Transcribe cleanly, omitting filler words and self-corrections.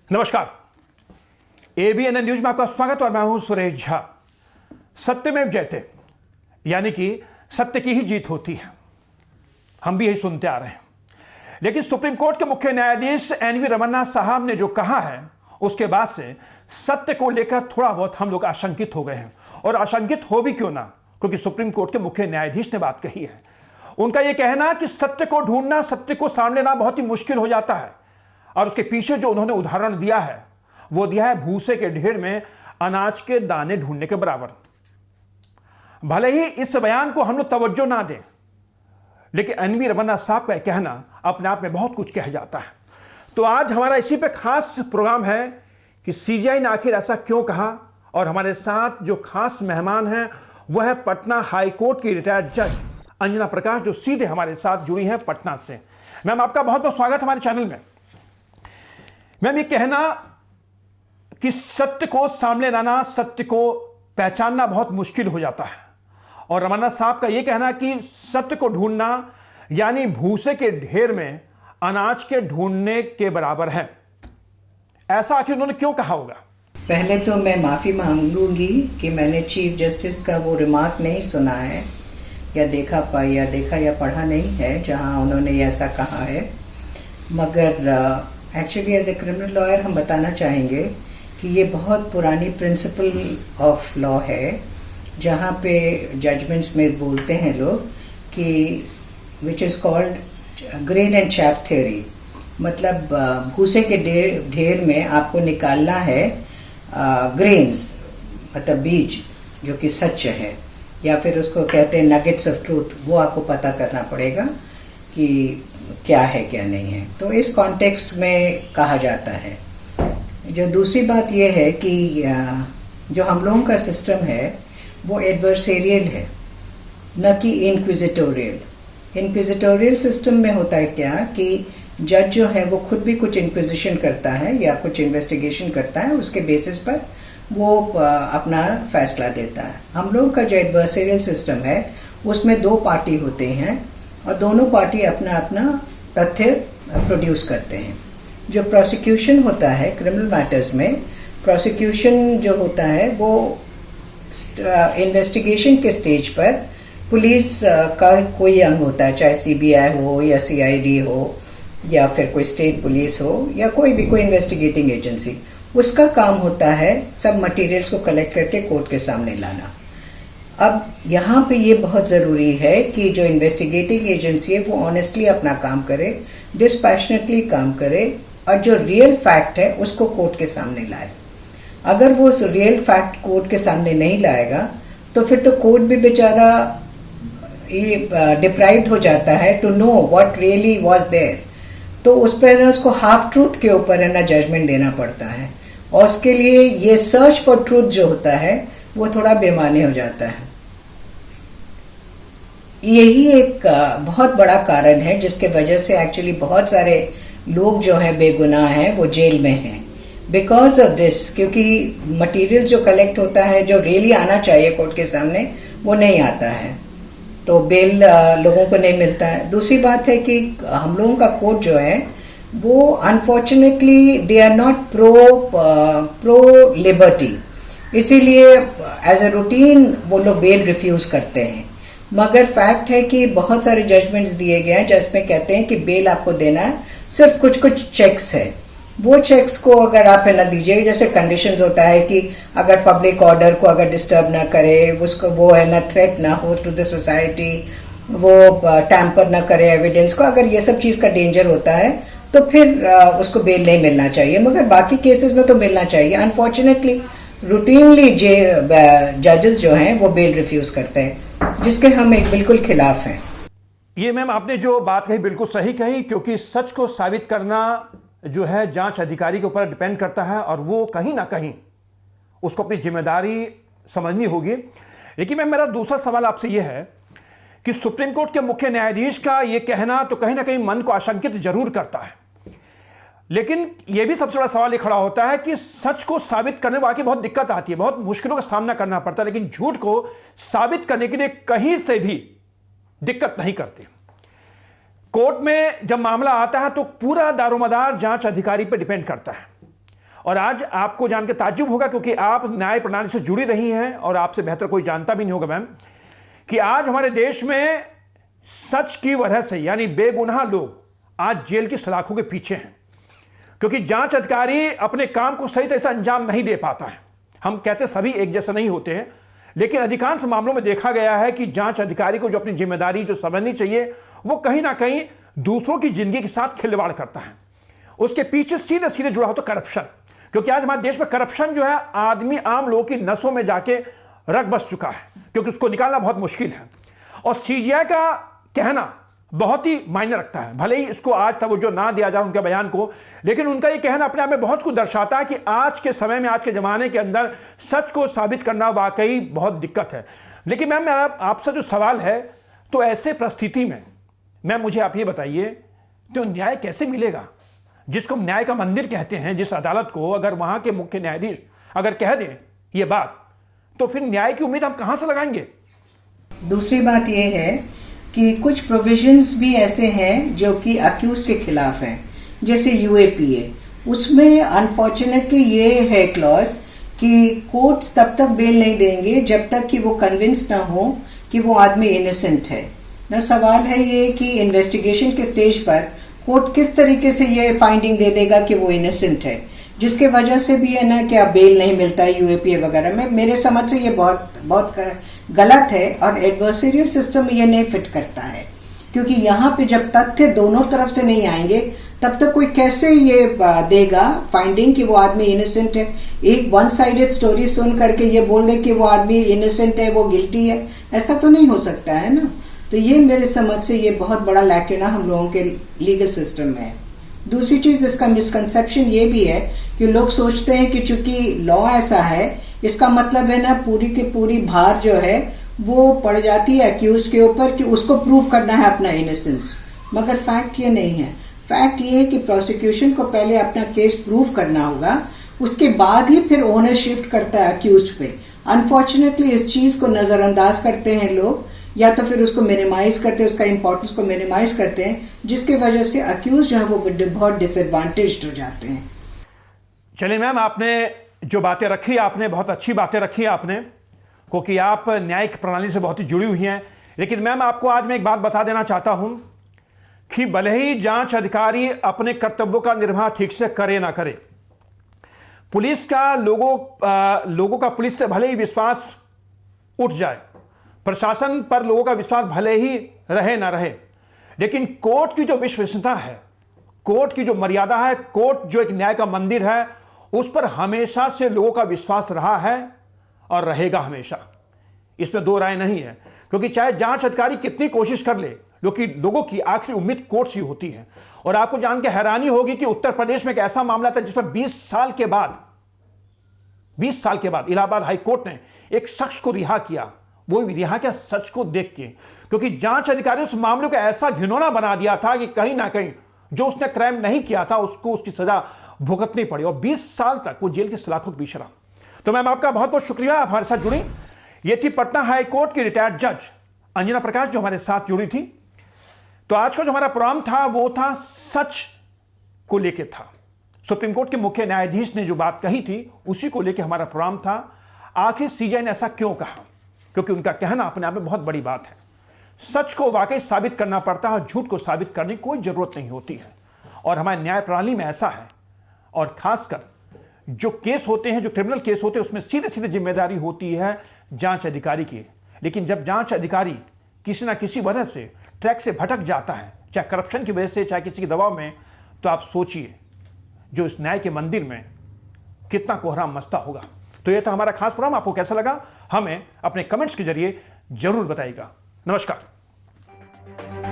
नमस्कार। ABN news में आपका स्वागत और मैं हूं सुरेश झा। सत्यमेव जयते यानी कि सत्य की ही जीत होती है, हम भी यही सुनते आ रहे हैं। लेकिन सुप्रीम कोर्ट के मुख्य न्यायाधीश एनवी रमन्ना साहब ने जो कहा है उसके बाद से सत्य को लेकर थोड़ा बहुत हम लोग आशंकित हो गए हैं। और आशंकित हो भी क्यों ना, क्योंकि सुप्रीम कोर्ट के मुख्य न्यायाधीश ने बात कही है। उनका यह कहना कि सत्य को ढूंढना, सत्य को सामने लाना बहुत ही मुश्किल हो जाता है। और उसके पीछे जो उन्होंने उदाहरण दिया है वो दिया है भूसे के ढेर में अनाज के दाने ढूंढने के बराबर। भले ही इस बयान को हम लोग तवज्जो ना दें, लेकिन एनवी रमन्ना साहब का कहना अपने आप में बहुत कुछ कह जाता है। तो आज हमारा इसी पे खास प्रोग्राम है कि सीजीआई ने आखिर ऐसा क्यों कहा। और हमारे साथ जो खास मेहमान हैं वह है पटना हाई कोर्ट की रिटायर्ड जज अंजना प्रकाश, जो सीधे हमारे साथ जुड़ी हैं पटना से। मैम, आपका बहुत बहुत स्वागत हमारे चैनल में। मैम, ये कहना कि सत्य को सामने लाना, सत्य को पहचानना बहुत मुश्किल हो जाता है, और रमन्ना साहब का यह कहना कि सत्य को ढूंढना यानी भूसे के ढेर में अनाज के ढूंढने के बराबर है, ऐसा आखिर उन्होंने क्यों कहा होगा? पहले तो मैं माफी मांगूंगी कि मैंने चीफ जस्टिस का वो रिमार्क नहीं सुना है या देखा या पढ़ा नहीं है जहां उन्होंने ऐसा कहा है। मगर actually as a criminal lawyer हम बताना चाहेंगे कि ये बहुत पुरानी प्रिंसिपल ऑफ लॉ है, जहाँ पे जजमेंट्स में बोलते हैं लोग कि which is called grain and chaff theory. मतलब भूसे के ढेर में आपको निकालना है ग्रेन्स, मतलब बीज जो कि सच है, या फिर उसको कहते हैं नगेट्स ऑफ ट्रूथ, वो आपको पता करना पड़ेगा कि क्या है क्या नहीं है। तो इस कॉन्टेक्स्ट में कहा जाता है। जो दूसरी बात यह है कि जो हम लोगों का सिस्टम है वो एडवर्सेरियल है, न कि इंक्विजिटोरियल। इंक्विजिटोरियल सिस्टम में होता है क्या कि जज जो है वो खुद भी कुछ इंक्विजिशन करता है या कुछ इन्वेस्टिगेशन करता है, उसके बेसिस पर वो अपना फैसला देता है। हम लोगों का जो एडवर्सेरियल सिस्टम है उसमें दो पार्टी होते हैं और दोनों पार्टी अपना अपना तथ्य प्रोड्यूस करते हैं। जो प्रोसिक्यूशन होता है क्रिमिनल मैटर्स में, प्रोसिक्यूशन जो होता है वो इन्वेस्टिगेशन के स्टेज पर पुलिस का कोई अंग होता है, चाहे सीबीआई हो या सीआईडी हो या फिर कोई स्टेट पुलिस हो या कोई भी कोई इन्वेस्टिगेटिंग एजेंसी, उसका काम होता है सब मटेरियल्स को कलेक्ट करके कोर्ट के सामने लाना। अब यहाँ पे ये बहुत ज़रूरी है कि जो इन्वेस्टिगेटिंग एजेंसी है वो ऑनेस्टली अपना काम करे, डिस्पैशनेटली काम करे और जो रियल फैक्ट है उसको कोर्ट के सामने लाए। अगर वो रियल फैक्ट कोर्ट के सामने नहीं लाएगा तो फिर तो कोर्ट भी बेचारा ये डिप्राइव्ड हो जाता है to know what really was there. तो उस पर उसको हाफ ट्रूथ के ऊपर है ना जजमेंट देना पड़ता है, और उसके लिए ये सर्च फॉर ट्रूथ जो होता है वो थोड़ा बेमानी हो जाता है। यही एक बहुत बड़ा कारण है जिसके वजह से एक्चुअली बहुत सारे लोग जो हैं बेगुनाह हैं वो जेल में हैं बिकॉज ऑफ दिस, क्योंकि मटेरियल जो कलेक्ट होता है जो रियली आना चाहिए कोर्ट के सामने वो नहीं आता है, तो बेल लोगों को नहीं मिलता है। दूसरी बात है कि हम लोगों का कोर्ट जो है वो unfortunately they are not pro liberty, इसीलिए एज ए रूटीन वो लोग बेल रिफ्यूज करते हैं। मगर फैक्ट है कि बहुत सारे जजमेंट्स दिए गए हैं जिसमें कहते हैं कि बेल आपको देना है, सिर्फ कुछ कुछ चेक्स है, वो चेक्स को अगर आप न दीजिए, जैसे कंडीशंस होता है कि अगर पब्लिक ऑर्डर को अगर डिस्टर्ब ना करे, उसको वो है ना थ्रेट ना हो टू द सोसाइटी, वो टैम्पर ना करे एविडेंस को, अगर ये सब चीज का डेंजर होता है तो फिर उसको बेल नहीं मिलना चाहिए। मगर बाकी केसेस में तो मिलना चाहिए। अनफॉर्चुनेटली रूटीनली जजेस जो हैं वो बेल रिफ्यूज करते हैं, जिसके हम एक बिल्कुल खिलाफ हैं। ये मैम आपने जो बात कही बिल्कुल सही कही, क्योंकि सच को साबित करना जो है जांच अधिकारी के ऊपर डिपेंड करता है और वो कहीं ना कहीं उसको अपनी जिम्मेदारी समझनी होगी। लेकिन मैम मेरा दूसरा सवाल आपसे यह है कि सुप्रीम कोर्ट के मुख्य न्यायाधीश का यह कहना तो कहीं ना कहीं मन को आशंकित जरूर करता है, लेकिन यह भी सबसे बड़ा सवाल ये खड़ा होता है कि सच को साबित करने में वाकई बहुत दिक्कत आती है, बहुत मुश्किलों का सामना करना पड़ता है, लेकिन झूठ को साबित करने के लिए कहीं से भी दिक्कत नहीं करते। कोर्ट में जब मामला आता है तो पूरा दारोमदार जांच अधिकारी पर डिपेंड करता है। और आज आपको जानकर ताज्जुब होगा, क्योंकि आप न्याय प्रणाली से जुड़ी रही हैं और आपसे बेहतर कोई जानता भी नहीं होगा मैम, कि आज हमारे देश में सच की वजह से यानी बेगुनाह लोग आज जेल की सलाखों के पीछे हैं, क्योंकि जांच अधिकारी अपने काम को सही तरह से अंजाम नहीं दे पाता है। हम कहते सभी एक जैसे नहीं होते हैं, लेकिन अधिकांश मामलों में देखा गया है कि जांच अधिकारी को जो अपनी जिम्मेदारी जो समझनी चाहिए वो कहीं ना कहीं दूसरों की जिंदगी के साथ खिलवाड़ करता है। उसके पीछे सीधे सीधे जुड़ा हो तो करप्शन, क्योंकि आज हमारे देश में करप्शन जो है आम लोगों की नसों में जाके रग बस चुका है, क्योंकि उसको निकालना बहुत मुश्किल है। और सीजीआई का कहना बहुत ही मायने रखता है, भले ही इसको आज तवज्जो ना दिया जाए उनके बयान को, लेकिन उनका ये कहना अपने आप में बहुत कुछ दर्शाता है कि आज के समय में, आज के जमाने के अंदर सच को साबित करना वाकई बहुत दिक्कत है। लेकिन मैम मेरा आपसे जो सवाल है, तो ऐसे परिस्थिति में मैम मुझे आप ये बताइए, तो न्याय कैसे मिलेगा? जिसको न्याय का मंदिर कहते हैं, जिस अदालत को अगर वहां के मुख्य न्यायाधीश अगर कह दें ये बात, तो फिर न्याय की उम्मीद हम कहां से लगाएंगे? दूसरी बात यह है कि कुछ प्रोविजंस भी ऐसे हैं जो कि अक्यूज के खिलाफ हैं, जैसे यूएपीए। उसमें अनफॉर्चुनेटली ये है क्लॉज कि कोर्ट्स तब तक बेल नहीं देंगे जब तक कि वो कन्विंस ना हो कि वो आदमी इनोसेंट है ना। सवाल है ये कि इन्वेस्टिगेशन के स्टेज पर कोर्ट किस तरीके से ये फाइंडिंग दे देगा कि वो इनोसेंट है, जिसके वजह से भी है ना क्या बेल नहीं मिलता है यूएपीए वगैरह में। मेरे समझ से ये बहुत गलत है और एडवर्सरियल सिस्टम ये नहीं फिट करता है, क्योंकि यहाँ पे जब तथ्य दोनों तरफ से नहीं आएंगे तब तक कोई कैसे ये देगा फाइंडिंग कि वो आदमी इनोसेंट है। एक वन साइडेड स्टोरी सुन करके ये बोल दे कि वो आदमी इनोसेंट है, वो गिल्टी है, ऐसा तो नहीं हो सकता है ना। तो ये मेरे समझ से ये बहुत बड़ा लैक्यूना हम लोगों के लीगल सिस्टम में है। दूसरी चीज, इसका मिसकंसेप्शन ये भी है कि लोग सोचते हैं कि चूंकि लॉ ऐसा है, इसका मतलब है ना पूरी की पूरी भार जो है वो पड़ जाती है अक्यूज के ऊपर कि उसको प्रूव करना है अपना इनोसेंस। मगर फैक्ट ये नहीं है। फैक्ट ये है कि प्रोसिक्यूशन को पहले अपना केस प्रूव करना होगा, उसके बाद ही फिर ओनर शिफ्ट करता है अक्यूज पे। अनफॉर्चुनेटली इस चीज को नजरअंदाज करते हैं लोग, या तो फिर उसको मिनिमाइज करते हैं, उसका इंपॉर्टेंस को मिनिमाइज करते हैं, जिसके वजह से अक्यूज जो है वो बहुत डिसएडवांटेज्ड हो जाते हैं। चलिए मैम, आपने जो बातें रखी, आपने बहुत अच्छी बातें रखी आपने, क्योंकि आप न्यायिक प्रणाली से बहुत ही जुड़ी हुई हैं। लेकिन मैम आपको आज मैं एक बात बता देना चाहता हूं कि भले ही जांच अधिकारी अपने कर्तव्यों का निर्वाह ठीक से करे ना करे, पुलिस का लोगों का पुलिस से भले ही विश्वास उठ जाए, प्रशासन पर लोगों का विश्वास भले ही रहे ना रहे, लेकिन कोर्ट की जो विश्वसनीयता है, कोर्ट की जो मर्यादा है, कोर्ट जो एक न्याय का मंदिर है, उस पर हमेशा से लोगों का विश्वास रहा है और रहेगा हमेशा। इसमें दो राय नहीं है, क्योंकि चाहे जांच अधिकारी कितनी कोशिश कर ले, लोगों की आखिरी उम्मीद कोर्ट से होती है। और आपको जान के हैरानी होगी कि उत्तर प्रदेश में एक ऐसा मामला था जिसमें 20 साल के बाद इलाहाबाद हाई कोर्ट ने एक शख्स को रिहा किया। वो भी रिहा किया सच को देख के, क्योंकि जांच अधिकारी उस मामले को ऐसा घिनौना बना दिया था कि कहीं ना कहीं जो उसने क्राइम नहीं किया था उसको उसकी सजा भुगतनी पड़ी, और 20 साल तक वो जेल की सलाखों के पीछे रहा। तो मैम आपका बहुत बहुत शुक्रिया, आप हमारे साथ जुड़ी। ये थी पटना हाई कोर्ट की रिटायर्ड जज अंजना प्रकाश जो हमारे साथ जुड़ी थी। तो आज का जो हमारा प्रोग्राम था वो था सच को लेके था। सुप्रीम कोर्ट के मुख्य न्यायाधीश ने जो बात कही थी उसी को लेके हमारा प्रोग्राम था। आखिर सीजीआई ने ऐसा क्यों कहा, क्योंकि उनका कहना अपने आप में बहुत बड़ी बात है। सच को वाकई साबित करना पड़ता है, झूठ को साबित करने की कोई जरूरत नहीं होती है। और हमारे न्याय प्रणाली में ऐसा है, और खासकर जो केस होते हैं, जो क्रिमिनल केस होते हैं, उसमें सीधे सीधे जिम्मेदारी होती है जांच अधिकारी की। लेकिन जब जांच अधिकारी किसी ना किसी वजह से ट्रैक से भटक जाता है, चाहे करप्शन की वजह से, चाहे किसी के दबाव में, तो आप सोचिए जो इस न्याय के मंदिर में कितना कोहराम मचता होगा। तो यह था हमारा खास प्रोग्राम। आपको कैसा लगा हमें अपने कमेंट्स के जरिए जरूर बताइएगा। नमस्कार।